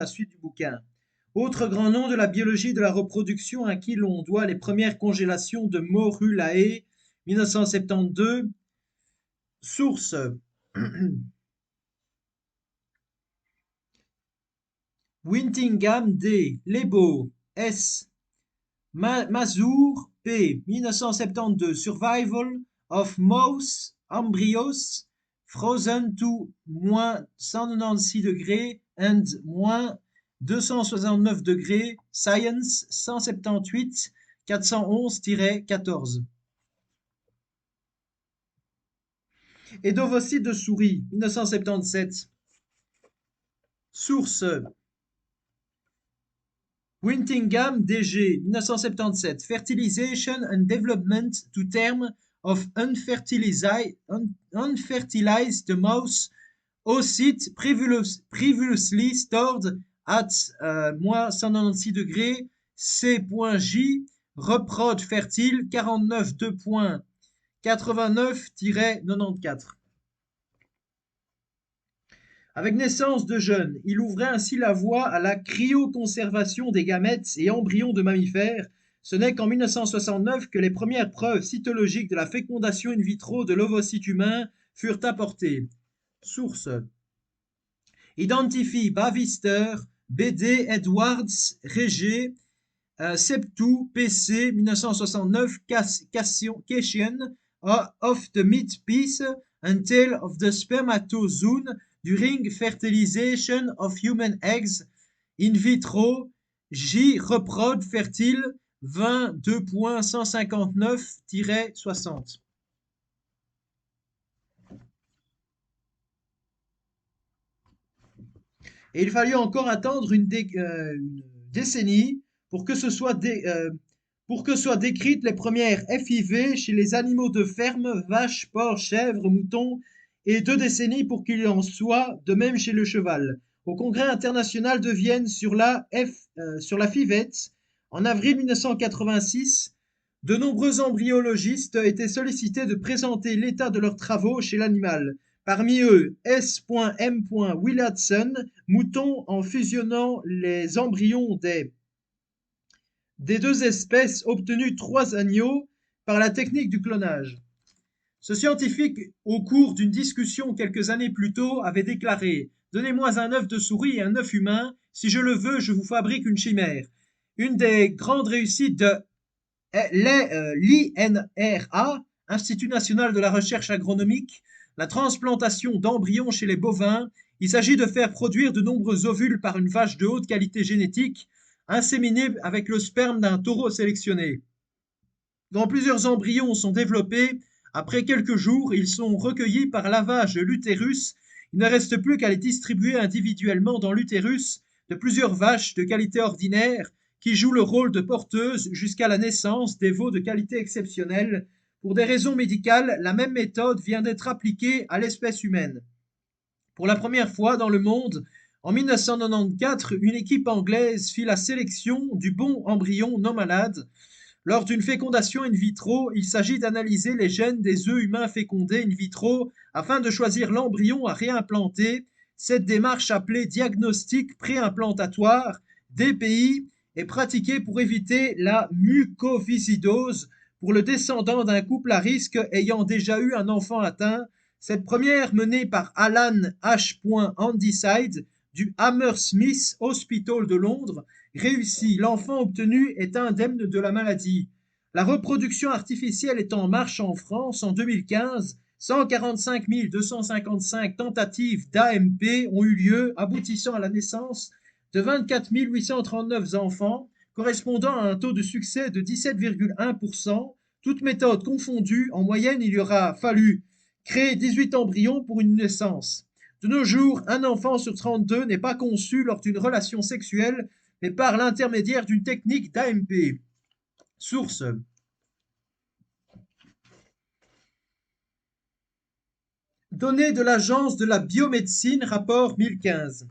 la suite du bouquin. Autre grand nom de la biologie de la reproduction à qui l'on doit les premières congélations de Morulae, 1972. Source. Wintingham D. Lebo S. Mazur P. 1972. Survival of mouse embryos frozen to -196 degrés and -269 degrés. Science 178 411-14. Et d'ovocytes de souris 1977. Source. Wintingham DG 1977. Fertilization and development to term of unfertilized mouse oocyte previously stored at -196 degrés C.J. reprod fertile 49 2.89-94. Avec naissance de jeunes, il ouvrait ainsi la voie à la cryoconservation des gamètes et embryons de mammifères. Ce n'est qu'en 1969 que les premières preuves cytologiques de la fécondation in vitro de l'ovocyte humain furent apportées. Source. Identifie Bavister, B.D. Edwards, Régé, Septou, P.C. 1969, Cation of the meat piece until of the spermatozoon during fertilization of human eggs in vitro, J. reprod fertile 22.159-60. Et il fallut encore attendre une décennie pour que soit décrites les premières FIV chez les animaux de ferme, vaches, porcs, chèvres, moutons, et 2 décennies pour qu'il en soit de même chez le cheval. Au Congrès international de Vienne sur la FIVette, en avril 1986, de nombreux embryologistes étaient sollicités de présenter l'état de leurs travaux chez l'animal. Parmi eux, S.M. Willardson, mouton, en fusionnant les embryons des 2 espèces obtenus 3 agneaux par la technique du clonage. Ce scientifique, au cours d'une discussion quelques années plus tôt, avait déclaré « Donnez-moi un œuf de souris et un œuf humain, si je le veux, je vous fabrique une chimère ». Une des grandes réussites de l'INRA, Institut national de la recherche agronomique, la transplantation d'embryons chez les bovins. Il s'agit de faire produire de nombreux ovules par une vache de haute qualité génétique, inséminés avec le sperme d'un taureau sélectionné. Quand plusieurs embryons sont développés, après quelques jours, ils sont recueillis par lavage de l'utérus. Il ne reste plus qu'à les distribuer individuellement dans l'utérus de plusieurs vaches de qualité ordinaire qui jouent le rôle de porteuses jusqu'à la naissance des veaux de qualité exceptionnelle. Pour des raisons médicales, la même méthode vient d'être appliquée à l'espèce humaine. Pour la première fois dans le monde, en 1994, une équipe anglaise fit la sélection du bon embryon non malade. Lors d'une fécondation in vitro, il s'agit d'analyser les gènes des œufs humains fécondés in vitro afin de choisir l'embryon à réimplanter. Cette démarche appelée diagnostic préimplantatoire, DPI, est pratiquée pour éviter la mucoviscidose pour le descendant d'un couple à risque ayant déjà eu un enfant atteint. Cette première, menée par Alan H. Handyside du Hammersmith Hospital de Londres, réussit. L'enfant obtenu est indemne de la maladie. La reproduction artificielle est en marche en France en 2015. 145 255 tentatives d'AMP ont eu lieu, aboutissant à la naissance de 24 839 enfants, correspondant à un taux de succès de 17,1%. Toutes méthodes confondues, en moyenne, il y aura fallu créer 18 embryons pour une naissance. De nos jours, un enfant sur 32 n'est pas conçu lors d'une relation sexuelle, mais par l'intermédiaire d'une technique d'AMP. Source. Données de l'Agence de la biomédecine, rapport 1015.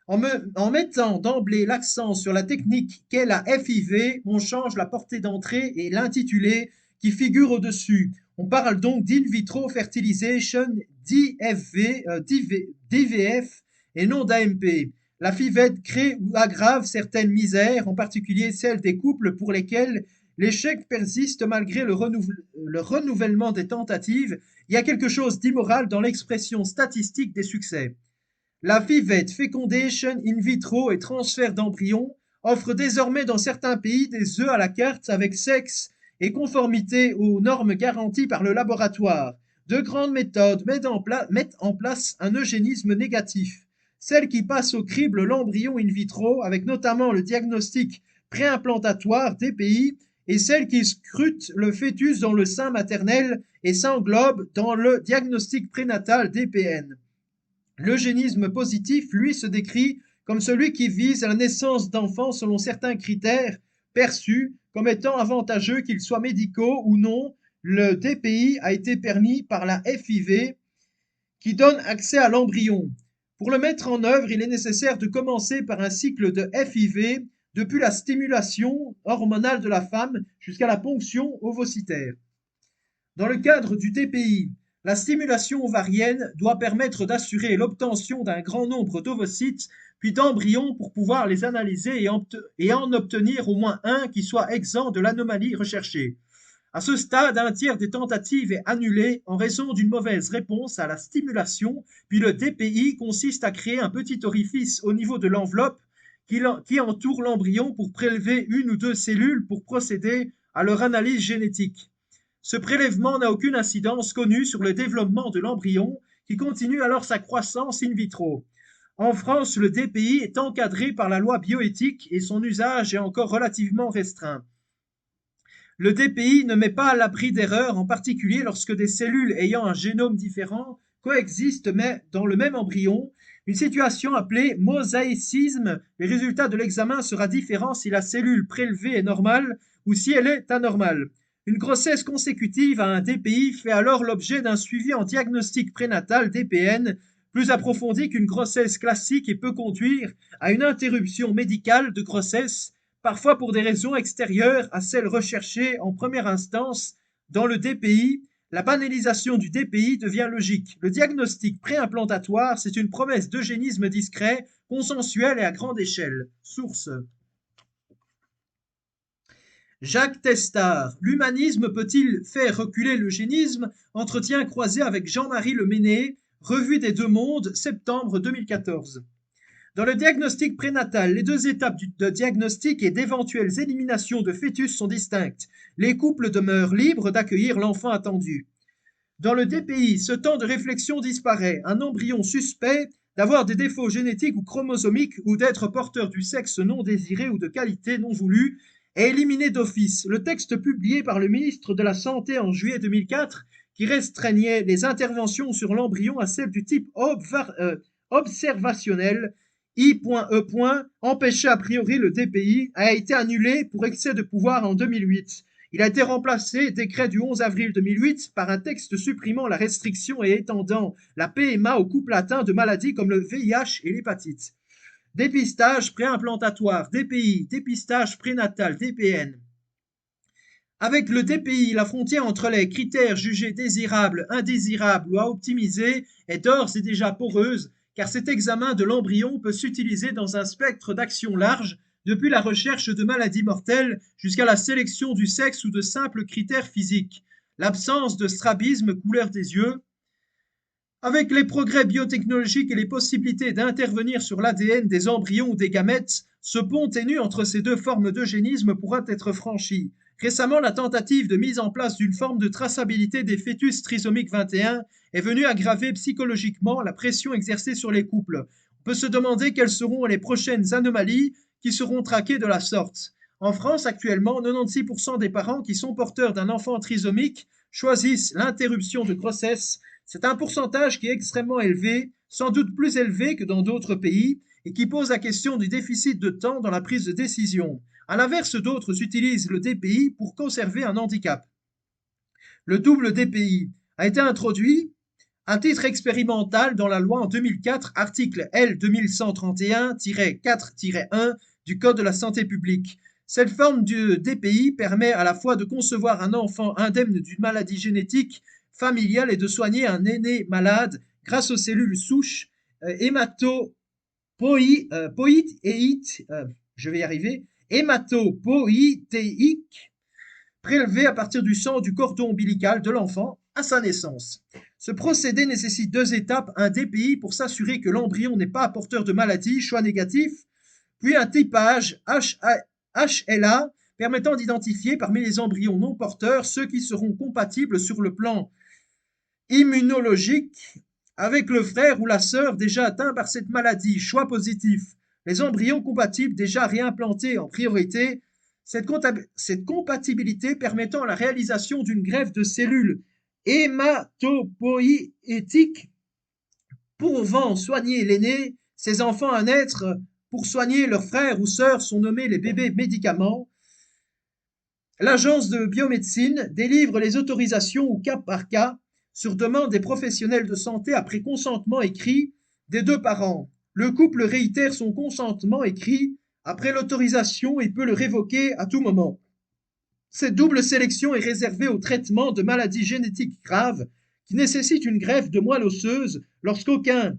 En mettant d'emblée l'accent sur la technique qu'est la FIV, on change la portée d'entrée et l'intitulé qui figure au-dessus. On parle donc d'in vitro fertilization, d'IVF et non d'AMP. La FIVED crée ou aggrave certaines misères, en particulier celles des couples pour lesquels l'échec persiste malgré le renouvellement des tentatives. Il y a quelque chose d'immoral dans l'expression statistique des succès. La FIVET, Fecondation in vitro et transfert d'embryons, offre désormais dans certains pays des œufs à la carte avec sexe et conformité aux normes garanties par le laboratoire. De grandes méthodes mettent en place un eugénisme négatif. Celle qui passe au crible l'embryon in vitro, avec notamment le diagnostic préimplantatoire DPI, et celle qui scrute le fœtus dans le sein maternel et s'englobe dans le diagnostic prénatal DPN. L'eugénisme positif, lui, se décrit comme celui qui vise à la naissance d'enfants selon certains critères perçus comme étant avantageux, qu'ils soient médicaux ou non. Le DPI a été permis par la FIV qui donne accès à l'embryon. Pour le mettre en œuvre, il est nécessaire de commencer par un cycle de FIV depuis la stimulation hormonale de la femme jusqu'à la ponction ovocytaire. Dans le cadre du DPI, la stimulation ovarienne doit permettre d'assurer l'obtention d'un grand nombre d'ovocytes puis d'embryons pour pouvoir les analyser et en obtenir au moins un qui soit exempt de l'anomalie recherchée. À ce stade, un tiers des tentatives est annulé en raison d'une mauvaise réponse à la stimulation, puis le DPI consiste à créer un petit orifice au niveau de l'enveloppe qui entoure l'embryon pour prélever une ou deux cellules pour procéder à leur analyse génétique. Ce prélèvement n'a aucune incidence connue sur le développement de l'embryon, qui continue alors sa croissance in vitro. En France, le DPI est encadré par la loi bioéthique et son usage est encore relativement restreint. Le DPI ne met pas à l'abri d'erreurs, en particulier lorsque des cellules ayant un génome différent coexistent mais dans le même embryon, une situation appelée mosaïcisme. Le résultat de l'examen sera différent si la cellule prélevée est normale ou si elle est anormale. Une grossesse consécutive à un DPI fait alors l'objet d'un suivi en diagnostic prénatal DPN plus approfondi qu'une grossesse classique et peut conduire à une interruption médicale de grossesse, parfois pour des raisons extérieures à celles recherchées en première instance. Dans le DPI, la banalisation du DPI devient logique. Le diagnostic préimplantatoire, c'est une promesse d'eugénisme discret, consensuel et à grande échelle. Source: Jacques Testard. L'humanisme peut-il faire reculer l'eugénisme? Entretien croisé avec Jean-Marie Le Menné, Revue des Deux Mondes, septembre 2014. Dans le diagnostic prénatal, les deux étapes de diagnostic et d'éventuelles éliminations de fœtus sont distinctes. Les couples demeurent libres d'accueillir l'enfant attendu. Dans le DPI, ce temps de réflexion disparaît. Un embryon suspect d'avoir des défauts génétiques ou chromosomiques ou d'être porteur du sexe non désiré ou de qualité non voulue est éliminé d'office. Le texte publié par le ministre de la Santé en juillet 2004, qui restreignait les interventions sur l'embryon à celles du type observationnel, I.E. empêchait a priori le DPI, a été annulé pour excès de pouvoir en 2008. Il a été remplacé, décret du 11 avril 2008, par un texte supprimant la restriction et étendant la PMA aux couples atteints de maladies comme le VIH et l'hépatite. Dépistage préimplantatoire, DPI, dépistage prénatal, DPN. Avec le DPI, la frontière entre les critères jugés désirables, indésirables ou à optimiser est d'ores et déjà poreuse, car cet examen de l'embryon peut s'utiliser dans un spectre d'action large, depuis la recherche de maladies mortelles jusqu'à la sélection du sexe ou de simples critères physiques. L'absence de strabisme, couleur des yeux. Avec les progrès biotechnologiques et les possibilités d'intervenir sur l'ADN des embryons ou des gamètes, ce pont ténu entre ces deux formes d'eugénisme pourra être franchi. Récemment, la tentative de mise en place d'une forme de traçabilité des fœtus trisomiques 21 est venue aggraver psychologiquement la pression exercée sur les couples. On peut se demander quelles seront les prochaines anomalies qui seront traquées de la sorte. En France, actuellement, 96% des parents qui sont porteurs d'un enfant trisomique choisissent l'interruption de grossesse. C'est un pourcentage qui est extrêmement élevé, sans doute plus élevé que dans d'autres pays, et qui pose la question du déficit de temps dans la prise de décision. À l'inverse, d'autres utilisent le DPI pour conserver un handicap. Le double DPI a été introduit à titre expérimental dans la loi en 2004, article L 2131-4-1 du Code de la santé publique. Cette forme de DPI permet à la fois de concevoir un enfant indemne d'une maladie génétique familiale et de soigner un aîné malade grâce aux cellules souches je vais y arriver, hématopoïétique, prélevé à partir du sang du cordon ombilical de l'enfant à sa naissance. Ce procédé nécessite 2 étapes, un DPI pour s'assurer que l'embryon n'est pas porteur de maladie, choix négatif, puis un typage HLA permettant d'identifier parmi les embryons non porteurs ceux qui seront compatibles sur le plan immunologique avec le frère ou la sœur déjà atteint par cette maladie, choix positif. Les embryons compatibles déjà réimplantés en priorité, cette compatibilité permettant la réalisation d'une greffe de cellules hématopoïétiques pouvant soigner l'aîné, ces enfants à naître pour soigner leurs frères ou sœurs sont nommés les bébés médicaments. L'Agence de biomédecine délivre les autorisations au cas par cas sur demande des professionnels de santé après consentement écrit des 2 parents. Le couple réitère son consentement écrit après l'autorisation et peut le révoquer à tout moment. Cette double sélection est réservée au traitement de maladies génétiques graves qui nécessitent une greffe de moelle osseuse lorsqu'aucun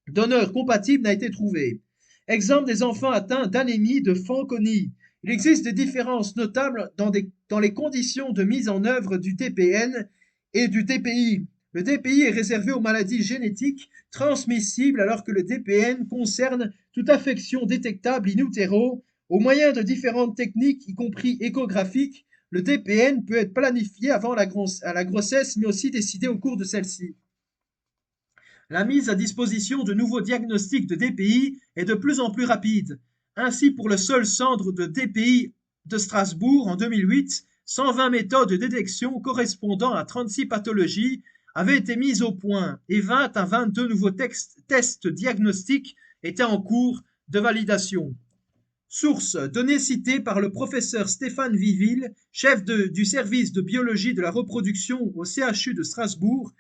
donneur compatible n'a été trouvé. Exemple des enfants atteints d'anémie de Fanconi. Il existe des différences notables dans les conditions de mise en œuvre du DPN et du DPI. Le DPI est réservé aux maladies génétiques transmissibles alors que le DPN concerne toute affection détectable in utero. Au moyen de différentes techniques, y compris échographiques, le DPN peut être planifié avant la grossesse mais aussi décidé au cours de celle-ci. La mise à disposition de nouveaux diagnostics de DPI est de plus en plus rapide. Ainsi, pour le seul centre de DPI de Strasbourg en 2008, 120 méthodes de détection correspondant à 36 pathologies avaient été mises au point et 20 à 22 nouveaux tests diagnostiques étaient en cours de validation. Source: données citées par le professeur Stéphane Viville, chef du service de biologie de la reproduction au CHU de Strasbourg,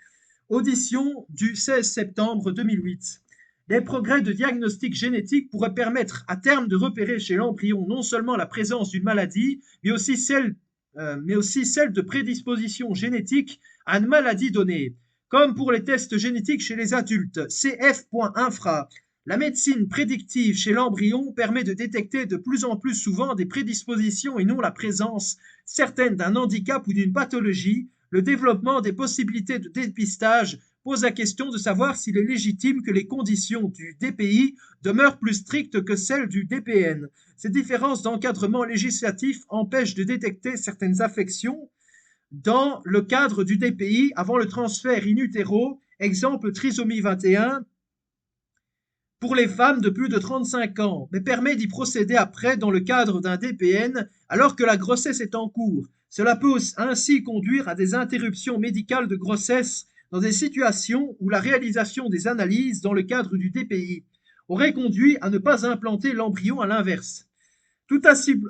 audition du 16 septembre 2008. Les progrès de diagnostic génétique pourraient permettre à terme de repérer chez l'embryon non seulement la présence d'une maladie, mais aussi celle de prédisposition génétique à une maladie donnée. Comme pour les tests génétiques chez les adultes, CF.infra, la médecine prédictive chez l'embryon permet de détecter de plus en plus souvent des prédispositions et non la présence certaine d'un handicap ou d'une pathologie. Le développement des possibilités de dépistage pose la question de savoir s'il est légitime que les conditions du DPI demeurent plus strictes que celles du DPN. Ces différences d'encadrement législatif empêchent de détecter certaines affections dans le cadre du DPI avant le transfert in utero, exemple trisomie 21, pour les femmes de plus de 35 ans, mais permet d'y procéder après dans le cadre d'un DPN alors que la grossesse est en cours. Cela peut ainsi conduire à des interruptions médicales de grossesse dans des situations où la réalisation des analyses dans le cadre du DPI aurait conduit à ne pas implanter l'embryon à l'inverse. Tout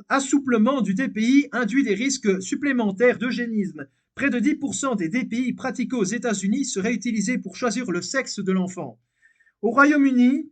assouplement du DPI induit des risques supplémentaires d'eugénisme. Près de 10% des DPI pratiqués aux États-Unis seraient utilisés pour choisir le sexe de l'enfant. Au Royaume-Uni,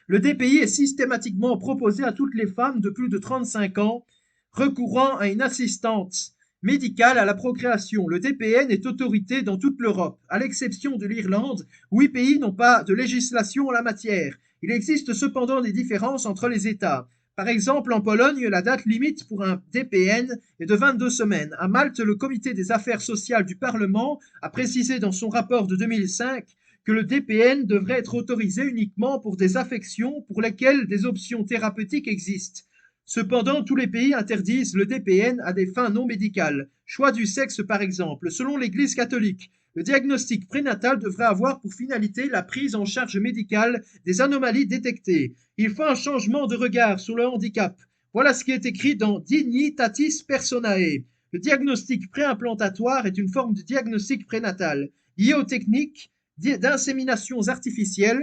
le DPI est systématiquement proposé à toutes les femmes de plus de 35 ans recourant à une assistante médicale à la procréation. Le DPN est autorité dans toute l'Europe, à l'exception de l'Irlande, où 8 pays n'ont pas de législation en la matière. Il existe cependant des différences entre les États. Par exemple, en Pologne, la date limite pour un DPN est de 22 semaines. À Malte, le Comité des affaires sociales du Parlement a précisé dans son rapport de 2005 que le DPN devrait être autorisé uniquement pour des affections pour lesquelles des options thérapeutiques existent. Cependant, tous les pays interdisent le DPN à des fins non médicales. Choix du sexe par exemple. Selon l'Église catholique, le diagnostic prénatal devrait avoir pour finalité la prise en charge médicale des anomalies détectées. Il faut un changement de regard sur le handicap. Voilà ce qui est écrit dans Dignitatis Personae. Le diagnostic préimplantatoire est une forme de diagnostic prénatal lié aux techniques d'inséminations artificielles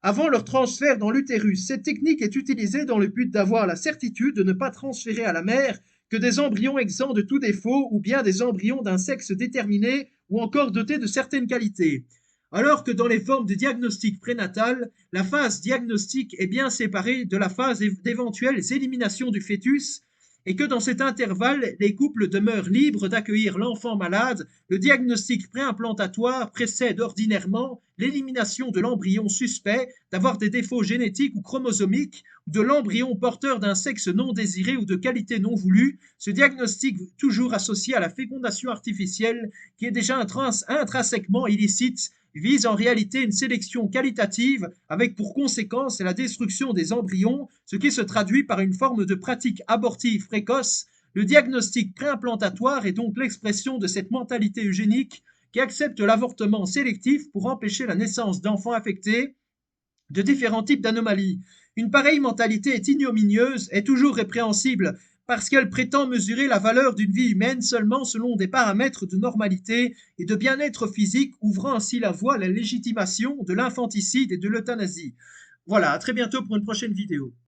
avant leur transfert dans l'utérus. Cette technique est utilisée dans le but d'avoir la certitude de ne pas transférer à la mère que des embryons exempts de tout défaut ou bien des embryons d'un sexe déterminé ou encore dotés de certaines qualités. Alors que dans les formes de diagnostic prénatal, la phase diagnostique est bien séparée de la phase d'éventuelles éliminations du fœtus et que dans cet intervalle, les couples demeurent libres d'accueillir l'enfant malade. Le diagnostic préimplantatoire précède ordinairement l'élimination de l'embryon suspect d'avoir des défauts génétiques ou chromosomiques ou de l'embryon porteur d'un sexe non désiré ou de qualité non voulue. Ce diagnostic toujours associé à la fécondation artificielle, qui est déjà intrinsèquement illicite, vise en réalité une sélection qualitative avec pour conséquence la destruction des embryons, ce qui se traduit par une forme de pratique abortive précoce. Le diagnostic préimplantatoire est donc l'expression de cette mentalité eugénique qui accepte l'avortement sélectif pour empêcher la naissance d'enfants affectés de différents types d'anomalies. Une pareille mentalité est ignominieuse, est toujours répréhensible, parce qu'elle prétend mesurer la valeur d'une vie humaine seulement selon des paramètres de normalité et de bien-être physique, ouvrant ainsi la voie à la légitimation de l'infanticide et de l'euthanasie. Voilà, à très bientôt pour une prochaine vidéo.